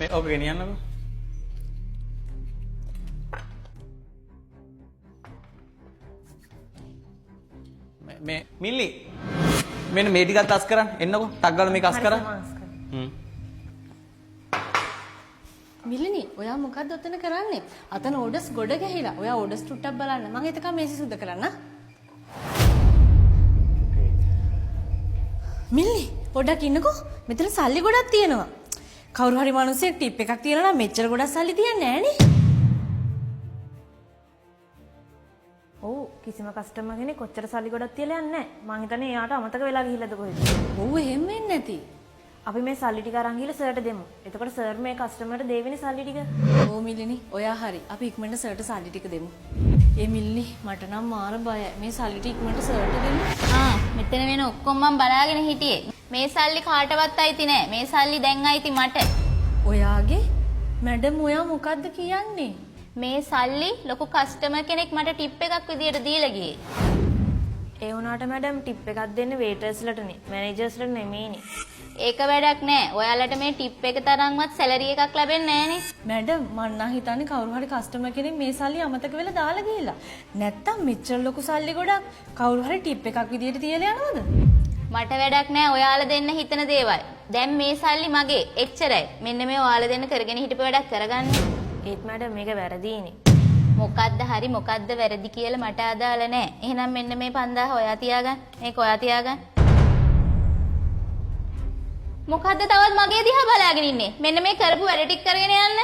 මේ ඔක ගෙනියන්නකෝ. මේ මිල්ලි මෙන්න මේ ටිකත් අස් කරන්න එන්නකෝ. ටක් ගාලා මේක අස් කරා. මිලිනි ඔයා මොකක්ද ඔතන කරන්නේ? අතන ඕඩර්ස් ගොඩ ගැහිලා. ඔයා ඕඩර්ස් ටුට්ටක් බලන්න. මම එතකම මේසි සුද්ධ කරන්න. මිලිනි පොඩ්ඩක් ඉන්නකෝ. මෙතන සල්ලි ගොඩක් තියෙනවා. කවුරු හරි මිනිහෙක් ටිප් එකක් තියනවා නම් මෙච්චර ගොඩක් සල්ලි තියන්නේ නැහනේ. ඔව් කිසිම කස්ටමර් කෙනෙක් කොච්චර සල්ලි ගොඩක් තියලා යන්නේ නැහැ. මං හිතන්නේ එයාට අමතක වෙලා ගිහිල්ලාද කොහෙද. ඔව් එහෙම වෙන්නේ නැති. අපි මේ සල්ලි ටික අරන් ගිහලා සර්ට දෙමු. එතකොට සර් මේ කස්ටමර්ට දෙවෙනි සල්ලි ටික. ඕ මිලිනි ඔයා හරි. අපි ඉක්මනට සර්ට සල්ලි ටික දෙමු. ඒ මිලිනි මට නම් මාර බයයි. මේ සල්ලි ටික ඉක්මනට සර්ට දෙමු. මෙතන වෙන ඔක්කොම මම බලාගෙන හිටියේ. මේ සල්ලි කාටවත් අයිති නෑ. මේ සල්ලි දැන් අයිති මට. ඔයාගේ මැඩම් ඔයා මොකද්ද කියන්නේ? මේ සල්ලි ලොකු කස්ටමර් කෙනෙක් මට ටිප් එකක් විදියට දීලා ගියේ. ඒ වුණාට මැඩම් ටිප් එකක් දෙන්නේ වේටර්ස්ලටනේ. මැනේජර්ස්ලට නෙමෙයිනේ. ඒක වැඩක් නෑ. ඔයාලට මේ ටිප් එක තරම්වත් සැලරි එකක් ලැබෙන්නේ නෑනේ. මැඩම් මං නම් හිතන්නේ කවුරු හරි කස්ටමර් කෙනෙක් මේ සල්ලි අමතක වෙලා දාලා ගිහලා. නැත්තම් මෙච්චර ලොකු සල්ලි ගොඩක් කවුරු හරි ටිප් එකක් විදියට තියලා යනවද? මට වැඩක් නෑ. ඔයාලා දෙන්න හිතන දේවල්. දැන් මේ සල්ලි මගේ. එච්චරයි. මෙන්න මේ ඔයාලා දෙන්න කරගෙන හිටපු වැඩක් කරගන්න. ඒත් මැඩම් මේක වැරදීනේ. මොකද්ද හරි මොකද්ද වැරදි කියලා මට අදාළ නෑ. එහෙනම් මෙන්න මේ 5000 ඔයා තියාගන්න. මේක ඔයා තියාගන්න. මොකද්ද තවත් මගේ දිහා බලාගෙන ඉන්නේ? මෙන්න මේ කරපු වැඩ ටික කරගෙන යන්න.